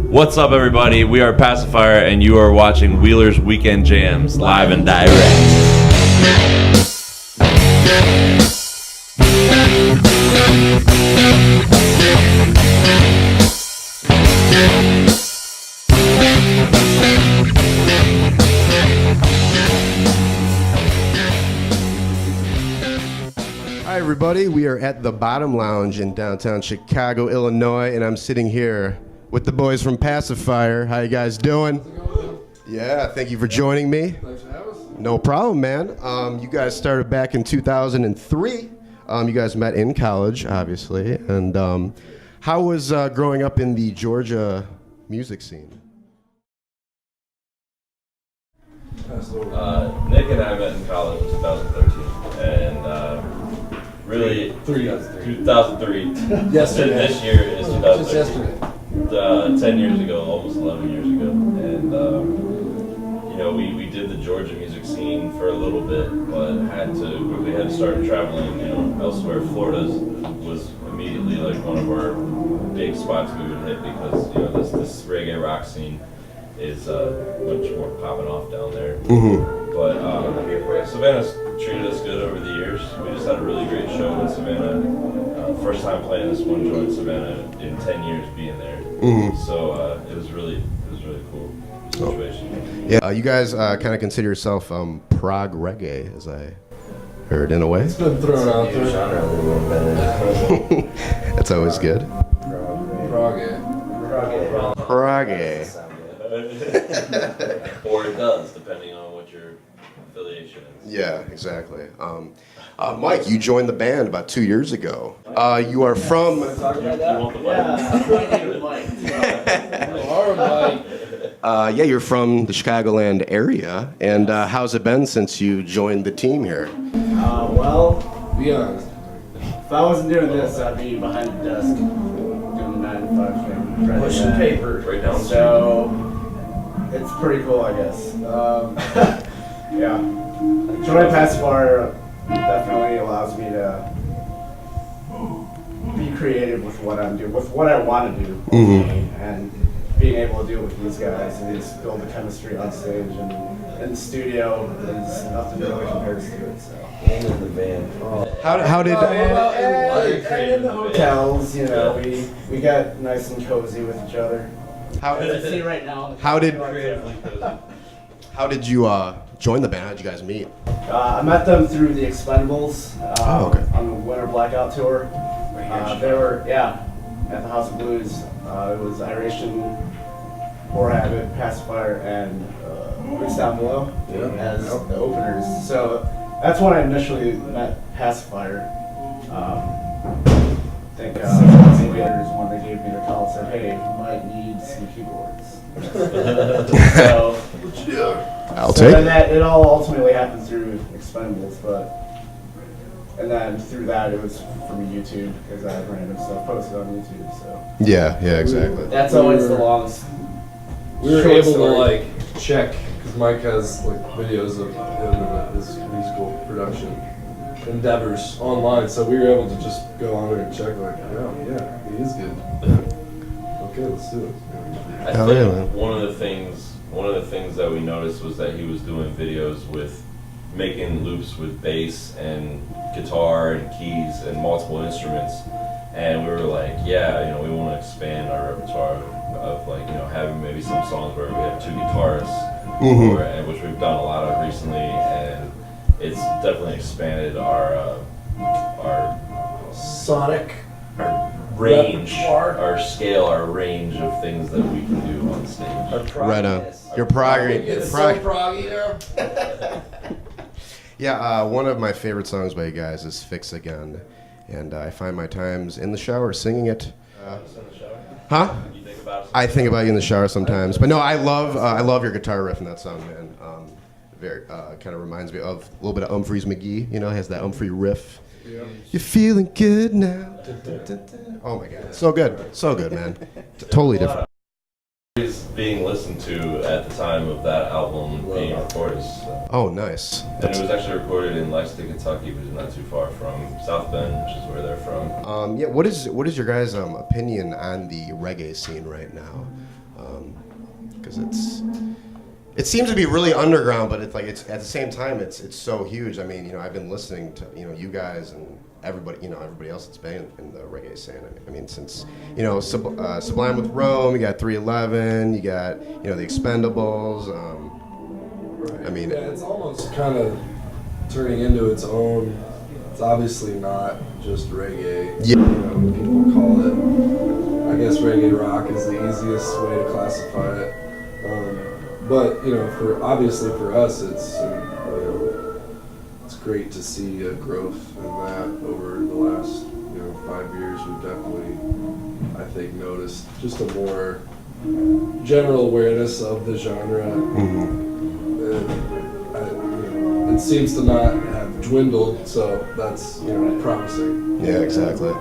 What's up, everybody? We are Pacifier, and you are watching Wheeler's Weekend Jams live and direct. Hi, everybody. We are at the Bottom Lounge in downtown Chicago, Illinois, and I'm sitting here with the boys from Pacifier. How you guys doing? Yeah, thank you for joining me. Thanks for having us. No problem, man. You guys started back in 2003. You guys met in college, obviously. And how was growing up in the Georgia music scene? Nick and I met in college in 2013, and really 2003. Yesterday. This year is 2013. Just yesterday. 10 years ago, almost 11 years ago, and we did the Georgia music scene for a little bit, but quickly had to start traveling, elsewhere. Florida was immediately like one of our big spots we would hit because this reggae rock scene is much more popping off down there. Mm-hmm. But Savannah's treated us good over the years. We just had a really great show in Savannah. First time playing this one joint in Savannah in 10 years being there. Mm-hmm. So it was really cool situation. Yeah, you guys kind of consider yourself prog reggae, as I heard in a way. It's been thrown out there. That's always good. Froggy. Prog. Or it does, depending on what your affiliation is. Yeah, exactly. Mike, you joined the band about 2 years ago. You are from... You want the mic? Yeah, you're from the Chicagoland area. And how's it been since you joined the team here? Well, Be honest. if I wasn't doing this, I'd be behind the desk doing 9 to 5 thing. Pushing paper right down the street. So, it's pretty cool, I guess. Yeah. Joining Pacifier definitely allows me to be creative with what I'm doing, with what I want to do. Mm-hmm. And being able to do it with these guys and just build the chemistry on stage and in the studio is nothing really compares to it. So. And in the van. How did... And in the hotels, we got nice and cozy with each other. See right now. How did you join the band? How did you guys meet? I met them through the Expendables on the Winter Blackout tour. They were, at the House of Blues. It was Iration, Poor Habit, Pacifier, and Roots Down Below as the openers. So that's when I initially met Pacifier. I think later when they gave me the call, said, "Hey, you might need some keyboards." I'll so take then it. it all ultimately happened through Expendables, and then through that it was from YouTube because I had random stuff posted on YouTube. So Yeah, exactly. that's always the longest. We were short able story. to check because Mike has videos of him and his musical production endeavors online, so we were able to just go on there and check yeah, he is good. Okay, let's do it. I Hell think yeah, man. one of the things that we noticed was that he was doing videos with making loops with bass and guitar and keys and multiple instruments, and we were like, we want to expand our repertoire of having maybe some songs where we have 2 guitarists, Mm-hmm. which we've done a lot of recently, and it's definitely expanded our Sonic range, repertoire. our scale, our range of things that we can do on stage. Right on. You're prog. It's so proggy now. Yeah, one of my favorite songs by you guys is "Fix Again," and I find my times in the shower singing it. Huh? You think about it? I think about you in the shower sometimes, but no, I love your guitar riff in that song, man. Very kind of reminds me of a little bit of Humphreys McGee. He has that Humphrey riff. Yeah. You're feeling good now. Oh my God, so good, man. Totally different. Is being listened to at the time of that album being recorded. So. Oh, nice. And it was actually recorded in Lexington, Kentucky, which is not too far from South Bend, which is where they're from. What is your guys' opinion on the reggae scene right now? because it seems to be really underground, but it's at the same time it's so huge. I mean, I've been listening to you guys and everybody else that's been in the reggae scene. I mean, since Sublime with Rome, you got 311, you got the Expendables. Right. I mean, yeah, it's almost kind of turning into its own. It's obviously not just reggae. Yeah. People call it. I guess reggae rock is the easiest way to classify it. But obviously for us, it's it's great to see a growth in that over the last 5 years. We've definitely, I think, noticed just a more general awareness of the genre. It seems to not have dwindled, so that's promising. Yeah, exactly.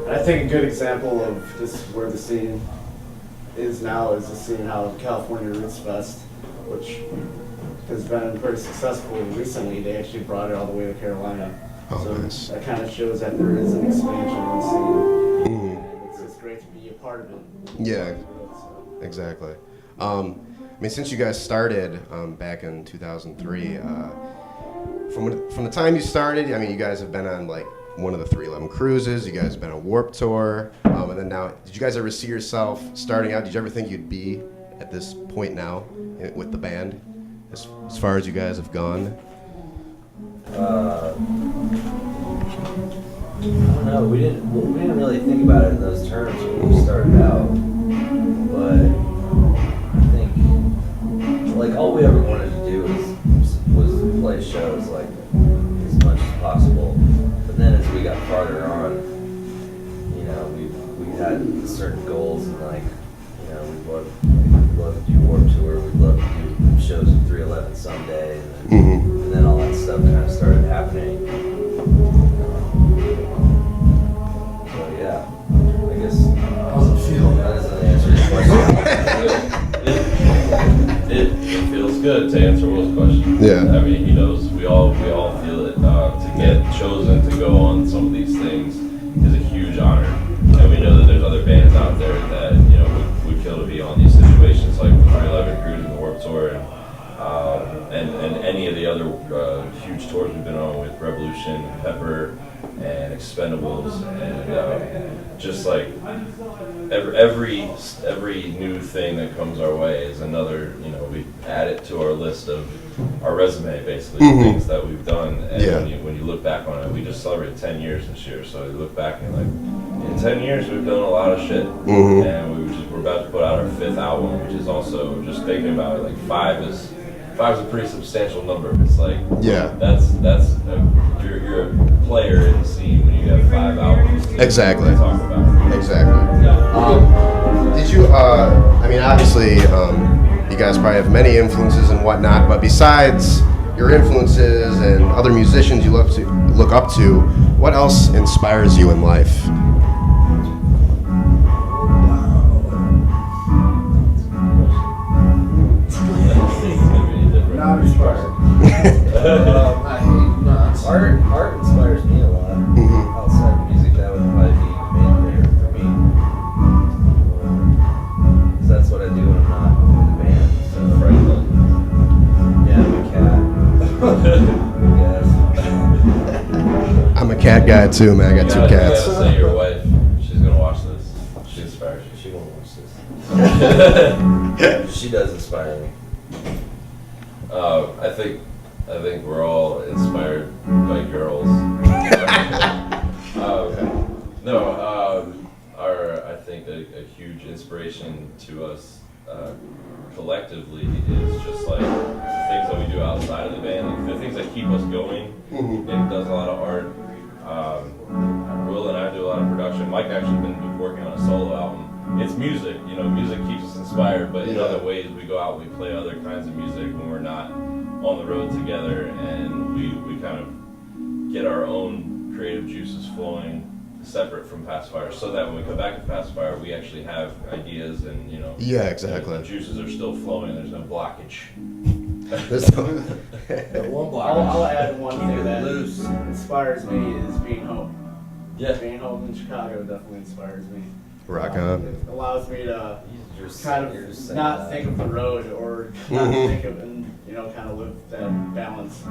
I think a good example of this where the scene is now is the scene out of California Roots Fest, which has been pretty successful recently. They actually brought it all the way to Carolina. Oh, so nice. that kind of shows that there is an expansion in the scene. And it's great to be a part of it. Yeah, exactly. I mean, since you guys started back in 2003, from the time you started, I mean, you guys have been on like one of the 311 cruises. You guys have been on Warped Tour, and then now, did you guys ever see yourself starting out? Did you ever think you'd be at this point now with the band, as far as you guys have gone? I don't know. We didn't really think about it in those terms when we started out, but I think like all we ever wanted to do was play shows like as much as possible. But then as we got farther on, we had certain goals and we'd love to do Warped Tour, we'd love to do shows at 311 someday, and then all that stuff kind of started happening. So yeah, I guess. How's it feel? That doesn't answer your question. It feels good to answer Will's question. Yeah. I mean, he knows we all feel it. To get chosen to go on some of these things is a huge honor, and we know that there's other bands out there that would kill to be on these situations, like the 311 Cruise and the Warped Tour, and any of the other huge tours we've been on with Revolution, Pepper, and Expendables, and just like every new thing that comes our way is another, we add it to our list of our resume, basically, things that we've done. And when you look back on it, we just celebrated 10 years this year, so you look back and in 10 years we've done a lot of shit. And we're about to put out our 5th album, which is also, just thinking about it, five is a pretty substantial number. It's like, you're a player in the scene when you have 5 albums to talk about. Exactly. Yeah. Did you, I mean, obviously, you guys probably have many influences and whatnot, but besides your influences and other musicians you look up to, what else inspires you in life? Not inspired. I hate nuts. Art inspires me a lot. Outside of music, that would probably be main there for me. 'Cause that's what I do when I'm not in the band. So yeah, I'm a cat. I'm a cat guy too, man. I got 2 cats. You gotta say your wife, she's gonna watch this. She inspires you. She won't watch this. She does inspire me. I think we're all inspired by girls. I think a huge inspiration to us collectively is just like the things that we do outside of the band, the things that keep us going. Nick does a lot of art. Will and I do a lot of production. Mike actually been working on a solo album. It's music, music keeps us inspired, but in other ways we go out, we play other kinds of music when we're not on the road together, and we kind of get our own creative juices flowing separate from Pacifier, so that when we come back to Pacifier, we actually have ideas and, Yeah, exactly. The juices are still flowing, there's no blockage. One block. I'll add one thing that inspires me is being home. Yeah. Being home in Chicago definitely inspires me. Rock on. It allows me to kind of not think of the road or not think of, and kind of live that balance.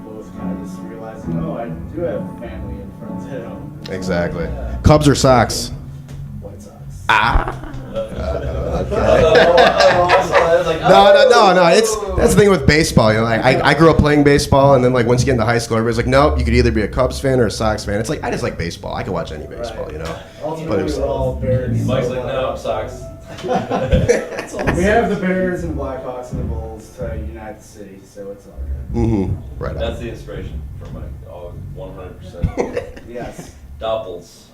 Both kind of just realizing, oh, I do have family and friends at home. Exactly. Cubs or Sox? White Sox. Ah. No. That's the thing with baseball. Like I grew up playing baseball, and then like once you get into high school, everybody's like, nope, you could either be a Cubs fan or a Sox fan. It's like I just like baseball. I can watch any baseball, Ultimately, we're all Bears. Mike's like, no, Sox. We have the Bears and Blackhawks and the Bulls to unite the city, so it's all good. Right. That's the inspiration for Mike. All 100%. Yes. Doubles.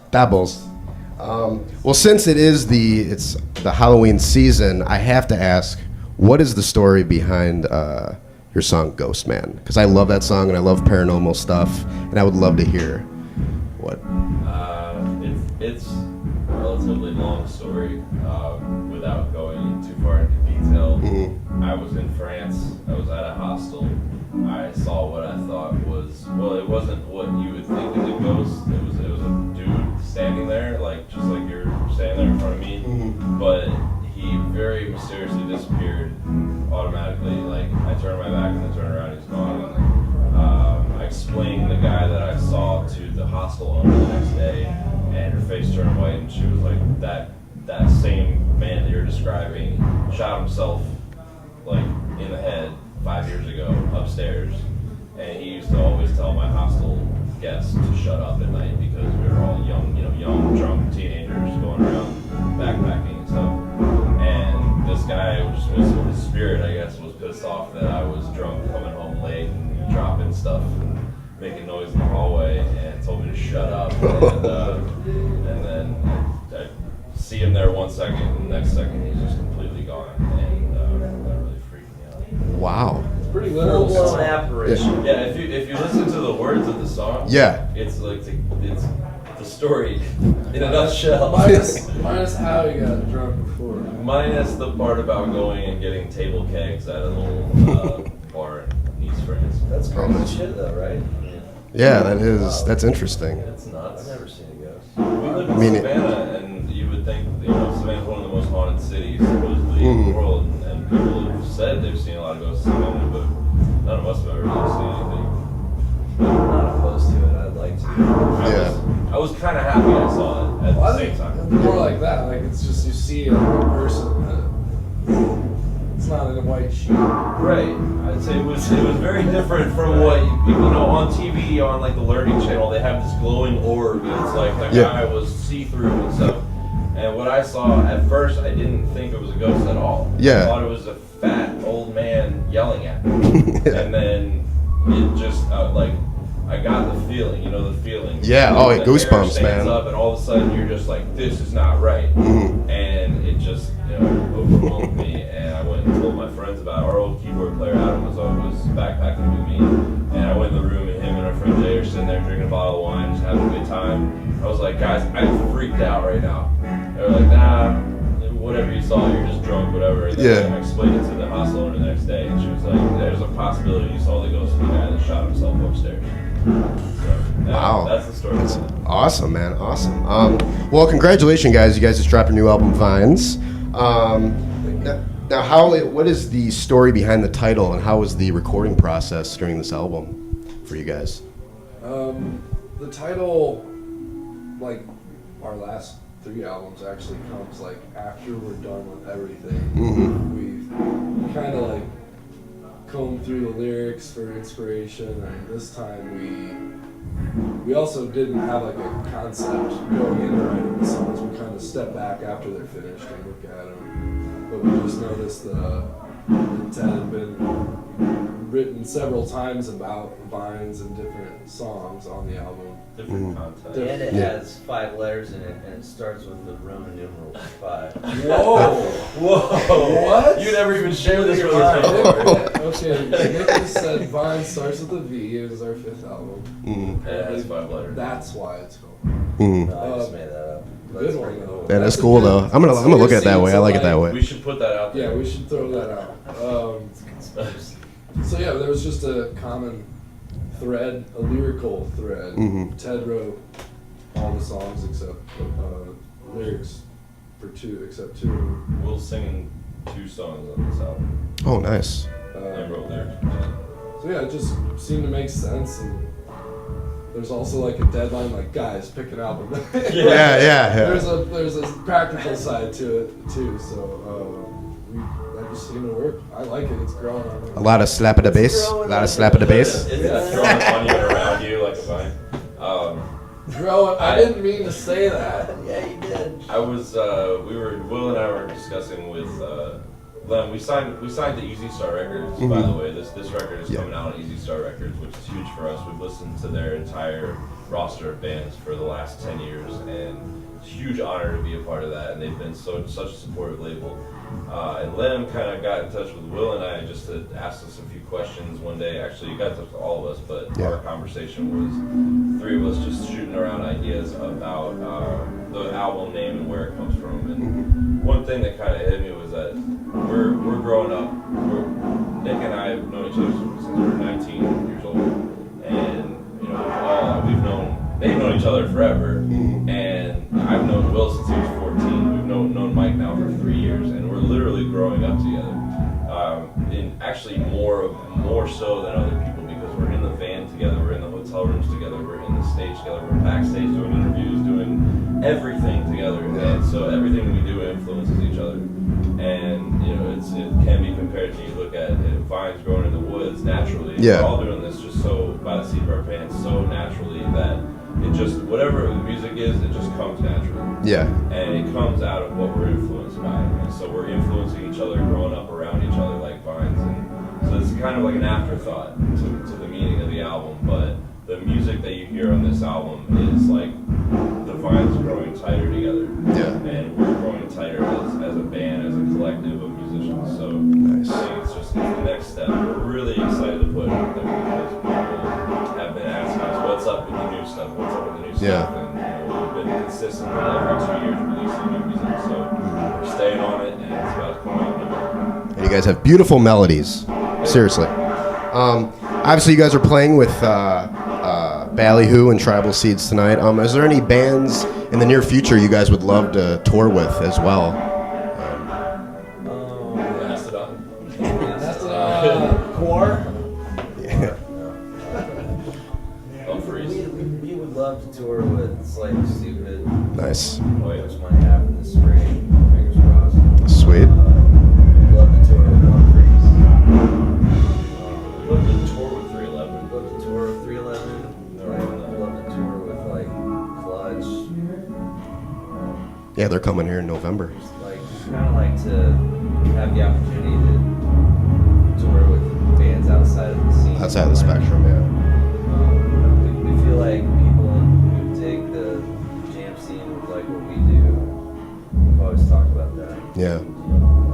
Well, since it's the Halloween season, I have to ask, what is the story behind your song Ghost Man? Because I love that song and I love paranormal stuff, and I would love to hear what. It's a relatively long story without going too far into detail. I was in France. I was at a hostel. I saw what I thought was, well, it wasn't what you would think is a ghost. It was a dude standing there, like just like you're standing there in front of me. But he very mysteriously disappeared automatically. Like I turned my back and then turned around, he's gone. And, I explained the guy that I saw to the hostel owner the next day, and her face turned white, and she was like, that same man that you're describing shot himself like in the head 5 years ago upstairs, and he used to always tell my hostel guests to shut up at night because we were all young, drunk teenagers going around backpacking and stuff. And this guy his spirit, I guess, was pissed off that I was drunk coming home late and dropping stuff and making noise in the hallway, and told me to shut up. And then I see him there 1 second, and the next second he's just completely gone, and that really freaked me out. Wow. It's pretty literal. Full-blown apparition. Yeah, if you listen to the words of the song, it's like it's the story in a nutshell. Minus how he got drunk before. Minus the part about going and getting table kegs at a little bar in East France. That's crazy shit, though, right? Yeah, that's interesting. It's nuts. I've never seen a ghost. We live in Savannah, and you would think, Savannah's one of the most haunted cities supposedly in the world, and people have said they've seen a lot of ghosts in Savannah, but none of us have ever really seen anything. I'm not opposed to it. I'd like to. I was kind of happy I saw it at the same time. More like that. Like it's just you see a person that it's not in a white sheet. Right. I'd say it was very different from what on TV on like the Learning Channel. They have this glowing orb. And it's like the guy was see-through and stuff. And what I saw at first, I didn't think it was a ghost at all. Yeah. I thought it was a fat old man yelling at me. And then it just I got the feeling, the feeling. Yeah, the goosebumps, stands man. Up, and all of a sudden you're just like, this is not right. And it just overwhelmed me. And I went and told my friends about it. Our old keyboard player Adam was backpacking with me, and I went in the room, and him and our friend Jay are sitting there drinking a bottle of wine, just having a good time. I was like, guys, I'm freaked out right now. They were like, nah, whatever you saw, you're just drunk, whatever. And then I explained it to the hostel owner the next day, and she was like, there's a possibility you saw the ghost of the guy that shot himself upstairs. So, wow. That's the story. That's awesome, man. Awesome. Well, congratulations, guys. You guys just dropped your new album, Vines. Now, what is the story behind the title, and how was the recording process during this album for you guys? The title, like our last 3 albums, actually comes like after we're done with everything. We've kind of like combed through the lyrics for inspiration, and this time we also didn't have like a concept going into writing the songs. We kind of step back after they're finished and look at them. But we just noticed that Ted had been written several times about vines and different songs on the album. Different content. And it has 5 letters in it, and it starts with the Roman numeral 5. Whoa! What? You never even shared this with us before. Okay, Nick just said Vine starts with a V. It was our 5th album. Yeah, it has 5 letters. That's why it's called. No, I just made that up. Good one, though. Yeah, that's cool, though. I'm gonna look at it that way. I like it that way. We should put that out there. Yeah, we should throw that out. So yeah, there was just a common thread, a lyrical thread. Ted wrote all the songs except lyrics for two, except two. Will's singing 2 songs on this album. Oh, nice. I wrote lyrics. So yeah, it just seemed to make sense, and there's also like a deadline, like guys, pick an album. Yeah. There's a practical side to it too, so that just seemed to work. I like it. It's growing on me. A lot of slap at the bass. A lot of slap at the bass. It's growing on you and around you like a vine. Growing. I didn't mean to say that. Yeah, you did. I was, Will and I were discussing with Len. We signed to Easy Star Records, by the way. This record is coming out on Easy Star Records, which is huge for us. We've listened to their entire roster of bands for the last 10 years, and it's a huge honor to be a part of that. And they've been such a supportive label. And Len kind of got in touch with Will and I just to ask us a few questions one day. Actually, he got in touch with all of us, but our conversation was 3 of us just shooting around ideas about the album name and where it comes from. And one thing that kind of hit me was that we're growing up. Nick and I have known each other since we were 19 years old, and you know, they've known each other forever. And I've known Will since he was 14. We've known Mike now for 3 years, and we're literally growing up together. And actually more so than other people, because we're in the van together, we're in the hotel rooms together, we're in the stage together, we're backstage doing interviews, doing everything together. And so everything we do influences each other. And you know, it can be compared to, you look at vines growing in the woods naturally. Yeah. We're all doing this just so by the seat of our pants, so naturally that it just, whatever the music is, it just comes naturally. Yeah. And it comes out of what we're influenced by. And so we're influencing each other, growing up around each other like vines. And so it's kind of like an afterthought to the meaning of the album. But the music that you hear on this album is like the vines growing tighter together. Yeah. And we're growing tighter as a band, as a collective of musicians. So Nice. I think it's the next step. We're really excited to put it out there because people have been asking us, what's up with the new stuff? What's up with the new stuff? Yeah. And you know, we've been consistently every 2 years releasing new music. So we're staying on it, and it's about to come out. And you guys have beautiful melodies. Seriously. Obviously, you guys are playing with Ballyhoo and Tribal Seeds tonight. Is there any bands in the near future you guys would love to tour with as well? Core. Yeah. We would love to tour with Slightly Stupid, Nice. which might happen this spring. Fingers crossed. Sweet. We'd love to tour with Humphreys. We'd love to tour with 311. We'd love to tour with 311. We'd love to tour with like Clutch. Yeah, they're coming here in November. Like, kind of like to have the opportunity to tour with bands outside of the scene. Outside of the spectrum, yeah. We feel like people who take the jam scene would like what we do. We've always talked about that. Yeah.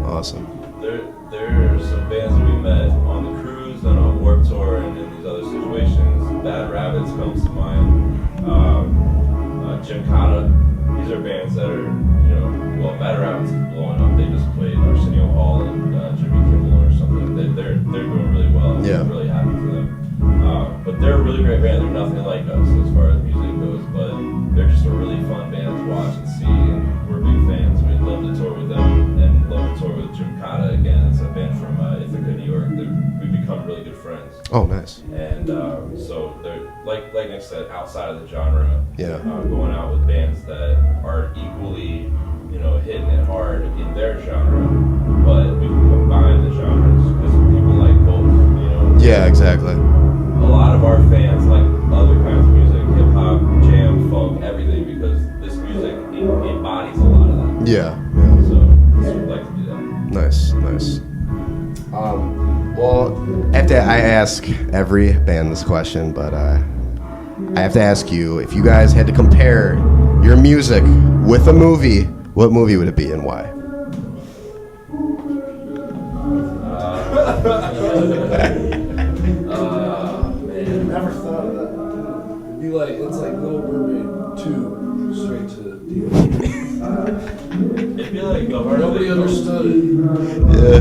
Awesome. There are some bands that we met on the cruise and on Warped Tour and in these other situations. Bad Rabbits comes to mind. Jim Cotta. These are bands that are, you know, well, Bad Rabbits is blowing up. They just played Arsenio Hall and Jimmy Kimmel or something. They're doing really well. Yeah. I'm really happy for them. But they're a really great band. They're nothing like us as far as music goes, but they're just a really fun band to watch and see, and we're big fans. We'd love to tour with them, and love to tour with Jim Cotta again. It's a band from Ithaca, New York. We've become really good friends. Oh, nice. And so they're, like Nick said, outside of the genre, Yeah. going out with bands that are equally, you know, hitting it hard in their genre, but we can combine the genres because people like both, you know. Yeah, exactly. A lot of our fans like other kinds of music, hip hop, jam, funk, everything, because this music embodies a lot of that. Yeah. So we'd like to do that. Nice. Well, I ask every band this question, but I have to ask you, if you guys had to compare your music with a movie, what movie would it be and why? Man. Never thought of that. It'd be like, it's like Little Mermaid 2, straight to the deep. It'd be like the heart Nobody of the understood it. Yeah.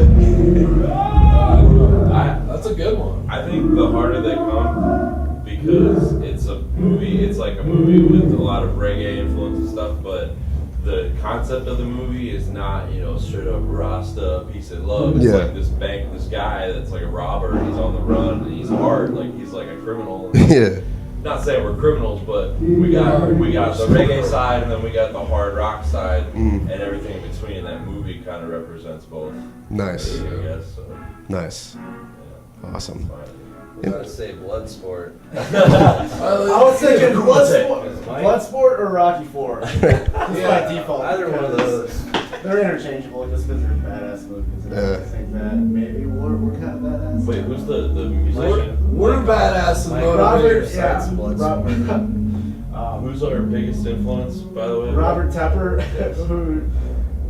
That's a good one. I think The Harder They Come, because it's a movie, it's like a movie with a lot of reggae influence and stuff, but the concept of the movie is not, you know, straight up Rasta, peace and love. It's Yeah. like this guy that's like a robber, he's on the run, and he's hard, like he's like a criminal. Yeah. Not saying we're criminals, but we got the reggae side, and then we got the hard rock side, and everything in between. And that movie kind of represents both. Nice. I guess. So, Nice. yeah. Awesome. I was gonna say Bloodsport. I was thinking Mike? Bloodsport or Rocky 4. Just by default. Either one of those. They're interchangeable just because they're badass movies. And I think that maybe we're kind of badass. Wait, who's the musician? We're badass and Robert, motivators. yeah, Bloodsport. Who's our biggest influence, by the way? Robert Tepper, who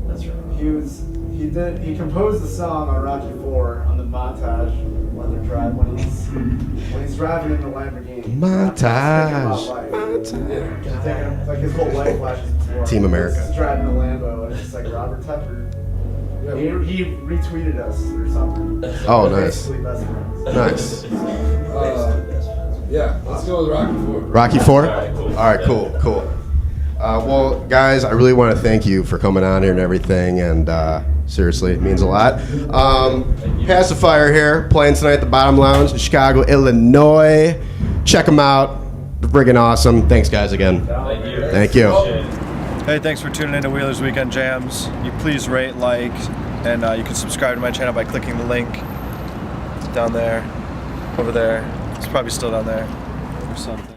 That's right. he composed the song on Rocky 4 on the montage when they're driving when he's driving in the Lamborghini. Montage. Thinking, like his whole life flashes before. Team America. He's driving a Lambo and it's just like Robert Tepper. He retweeted us or something. Oh, We're nice. basically best friends. Nice. Yeah, let's go with Rocky 4. Rocky 4? Alright, cool. All right, cool, cool. Well, guys, I really want to thank you for coming on here and everything, and seriously, it means a lot. Pacifier here, playing tonight at the Bottom Lounge in Chicago, Illinois. Check them out. They're friggin' awesome. Thanks, guys, again. Thank you. Thank you. Appreciate it. Hey, thanks for tuning in to Wheelers Weekend Jams. You please rate, like, and you can subscribe to my channel by clicking the link. It's down there, over there. It's probably still down there or something.